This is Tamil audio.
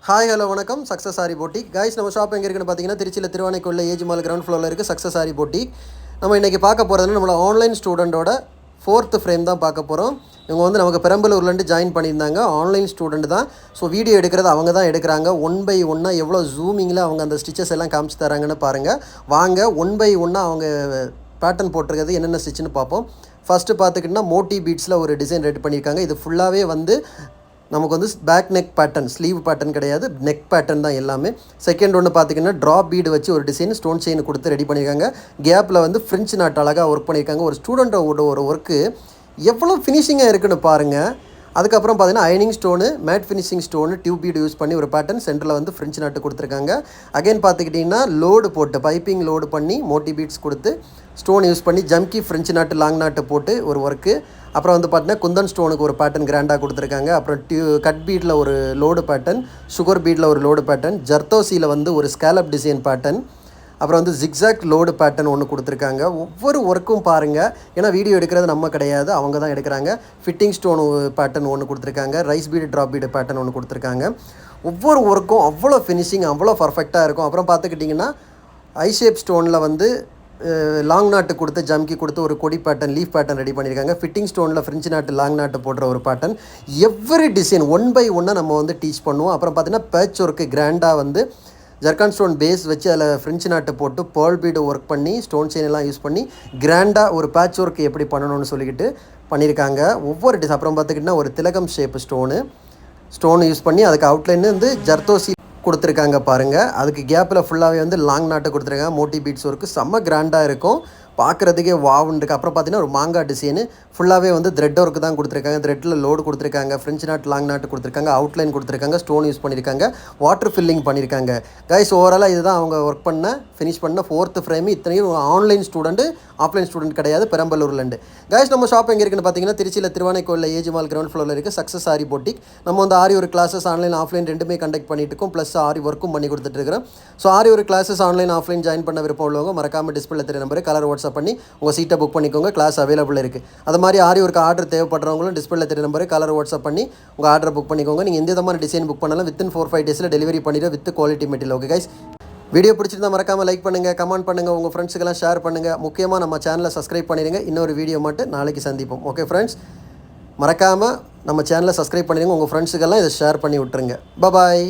ஹாய் ஹலோ வணக்கம் சக்ஸஸ் சாரி போட்டிக் கைஸ். நம்ம ஷாப் எங்கே இருக்குன்னு பார்த்தீங்கன்னா திருச்சியில் திருவானைக்குள்ள ஏஜ் மால் கிரவுண்ட் ஃப்ளோரில் இருக்குது சக்ஸஸ் சாரி போட்டிக். நம்ம இன்றைக்கி பார்க்க போகிறதுனா நம்மளோட ஆன்லைன் ஸ்டூடெண்ட்டோட 4th ஃப்ரேம் தான் பார்க்க போகிறோம். இவங்க வந்து நமக்கு பெரம்பலூர்லேருந்து ஜாயின் பண்ணியிருந்தாங்க. ஆன்லைன் ஸ்டூடெண்ட் தான். ஸோ வீடியோ எடுக்கிறது அவங்க தான் எடுக்கிறாங்க. 1 by 1 எவ்வளோ ஜூமிங்கில் அவங்க அந்த ஸ்டிச்சஸ் எல்லாம் காமிச்சு தராங்கன்னு பாருங்கள். வாங்க 1 by 1 அவங்க பேட்டர்ன் போட்டிருக்கிறது என்னென்ன ஸ்டிச்சுன்னு பார்ப்போம். ஃபஸ்ட்டு பார்த்துக்கிட்டிங்கன்னா மோட்டி பீட்ஸில் ஒரு டிசைன் ரெடி பண்ணியிருக்காங்க. இது ஃபுல்லாகவே வந்து நமக்கு வந்து back neck pattern, sleeve pattern கிடையாது, நெக் பேட்டர்ன் தான் எல்லாமே. செகண்ட் ஒன்று பார்த்திங்கன்னா ட்ராப் பீடு வச்சு ஒரு டிசைன் ஸ்டோன் செயின் கொடுத்து ரெடி பண்ணியிருக்காங்க. கேப்பில் வந்து ஃப்ரெஞ்சு நாட் அழகாக ஒர்க் பண்ணியிருக்காங்க. ஒரு ஸ்டூடெண்ட்டோட ஒரு ஒர்க்கு எவ்வளோ ஃபினிஷிங்காக இருக்குன்னு பாருங்கள். அதுக்கப்புறம் பார்த்தீங்கன்னா அயனிங் stone, matte finishing stone, tube bead use பண்ணி ஒரு பேட்டர்ன் சென்டரில் வந்து ஃப்ரெஞ்சு நாட்டு கொடுத்துருக்காங்க. அகைன் பார்த்துக்கிட்டிங்கன்னா லோடு போட்டு பைப்பிங் லோடு பண்ணி மோட்டி பீட்ஸ் கொடுத்து ஸ்டோன் யூஸ் பண்ணி ஜம்கி ஃப்ரெஞ்சு நாட்டு லாங் நாட்டு போட்டு ஒரு ஒர்க்கு. அப்புறம் வந்து பார்த்தீங்கன்னா குந்தன் ஸ்டோனுக்கு ஒரு பேட்டர்ன் கிராண்டாக கொடுத்துருக்காங்க. அப்புறம் கட் பீட்டில் ஒரு லோடு பேட்டர்ன், சுகர் பீட்டில் ஒரு லோடு பேட்டர்ன், ஜர்தோசியில் வந்து ஒரு ஸ்கேலப் டிசைன் பேட்டர்ன், அப்புறம் வந்து ஜிக்ஸாக் லோடு பேட்டர்ன் ஒன்று கொடுத்துருக்காங்க. ஒவ்வொரு ஒர்க்கும் பாருங்கள். ஏன்னா வீடியோ எடுக்கிறது நம்ம கிடையாது, அவங்க தான் எடுக்கிறாங்க. ஃபிட்டிங் ஸ்டோன் பேட்டர்ன் ஒன்று கொடுத்துருக்காங்க. Rice bead drop bead pattern ஒன்று கொடுத்துருக்காங்க. ஒவ்வொரு ஒர்க்கும் அவ்வளோ ஃபினிஷிங் அவ்வளோ பர்ஃபெக்டாக இருக்கும். அப்புறம் பார்த்துக்கிட்டிங்கன்னா ஐ ஷேப் ஸ்டோனில் வந்து லாங் நாட்டு கொடுத்து ஜம்கி கொடுத்து ஒரு கொடி பேட்டர்ன், லீஃப் பேட்டர்ன் ரெடி பண்ணியிருக்காங்க. ஃபிட்டிங் ஸ்டோனில் ஃப்ரெஞ்சு நாட்டு லாங் நாட்டு போடுற ஒரு பேட்டர்ன். எவ்ரி டிசைன் 1 by 1 நம்ம வந்து டீச் பண்ணுவோம். அப்புறம் பார்த்திங்கன்னா பேட்ச் ஒர்க்கு கிராண்டாக வந்து ஜர்கான் ஸ்டோன் பேஸ் வச்சு அதில் ஃப்ரெஞ்சு நாட்டு போட்டு பேர்ல் பீடு ஒர்க் பண்ணி ஸ்டோன் செயின் எல்லாம் யூஸ் பண்ணி கிராண்டாக ஒரு பேட்ச் ஒர்க் எப்படி பண்ணணும்னு சொல்லிக்கிட்டு பண்ணியிருக்காங்க. ஒவ்வொரு டிசைன் அப்புறம் பார்த்துக்கிட்டிங்கன்னா ஒரு திலகம் ஷேப் ஸ்டோனு யூஸ் பண்ணி அதுக்கு அவுட்லைன் வந்து ஜர்தோசி கொடுத்துருக்காங்க பாருங்கள். அதுக்கு கேப்பில் ஃபுல்லாகவே வந்து லாங் நாட்டு கொடுத்துருக்காங்க. மோட்டி பீட்ஸ் ஒர்க்கு செம்ம கிராண்டாக இருக்கும், பார்க்குறதுக்கே வாவுன்னு இருக்குது. அப்புறம் பார்த்தீங்கன்னா ஒரு மாங்காய் டிசைனு ஃபுல்லாகவே வந்து த்ரெட் ஒர்க்கு தான் கொடுத்துருக்காங்க. த்ரெட்டில் லோடு கொடுத்துருக்காங்க, ஃப்ரெஞ்சு நாட் லாங் நாட்டு கொடுத்துருக்காங்க, அவுட்லைன் கொடுத்துருக்காங்க, ஸ்டோன் யூஸ் பண்ணியிருக்காங்க, வாட்டர் ஃபில்லிங் பண்ணியிருக்காங்க. கைஸ் ஓவராலாக இதுதான் அவங்க ஒர்க் பண்ண ஃபினிஷ் பண்ண 4th ஃப்ரேம். இத்தனையும் ஆன்லைன் ஸ்டூடெண்ட்டு, ஆஃப்லைன் ஸ்டூடெண்ட் கிடையாது, பெரம்பலூர்லேருந்து. கைஸ் நம்ம ஷாப் எங்கே இருக்குன்னு பார்த்தீங்கன்னா திருச்சியில் திருவானைக்கோயில் ஏஜ் மால் கிரவுண்ட் ஃப்ளோரில் இருக்குது சக்ஸஸ் சாரி போட்டிக். நம்ம வந்து ஆரி ஒரு கிளாஸஸ் ஆன்லைன் ஆஃப்லைன் ரெண்டுமே கண்டக்ட் பண்ணிட்டு இருக்கோம். ப்ளஸ் ஆரி ஒர்க்கும் பண்ணி கொடுத்துட்ருக்கிறோம். ஸோ ஆரி ஒரு கிளாஸஸ் ஆன்லைன் ஆஃப்லைன் ஜாயின் பண்ண விருப்பம் உள்ளவங்க மறக்காமல் டிஸ்பிளே தெரிய நம்பர் கலர் வாட்ஸ்அப் பண்ணி உங்கள் சீட்டை புக் பண்ணிக்கோங்க. கிளாஸ் அவைலபிள் இருக்குது. அது மாதிரி ஆரி ஒரு ஆர்டர் தேவைப்படுறவங்களும் டிஸ்பிளே தெரிய நம்பர் கலர் வாட்ஸ்அப் பண்ணி உங்கள் ஆர்டரை புக் பண்ணிக்கோங்க. நீங்கள் எந்த விதமான டிசைன் புக் பண்ணாலும் வித்தின் 4-5 டேஸில் டெலிவரி பண்ணிடுற with quality material. Okay guys, video பிடிச்சிருந்தா மறக்காமல் லைக் பண்ணுங்கள், கமெண்ட் பண்ணுங்கள், உங்கள் ஃப்ரெண்ட்ஸுக்கெல்லாம் ஷேர் பண்ணுங்கள். முக்கியமாக நம்ம சேனலை சப்ஸ்கிரைப் பண்ணிடுங்க. இன்னொரு வீடியோ மட்டும் நாளைக்கு சந்திப்போம். ஓகே ஃப்ரெண்ட்ஸ், மறக்காமல் நம்ம சேனலை சப்ஸ்கிரைப் பண்ணிடுங்க. உங்கள் ஃப்ரெண்ட்ஸுக்கெல்லாம் இதை ஷேர் பண்ணி விட்டுருங்க. பாய்.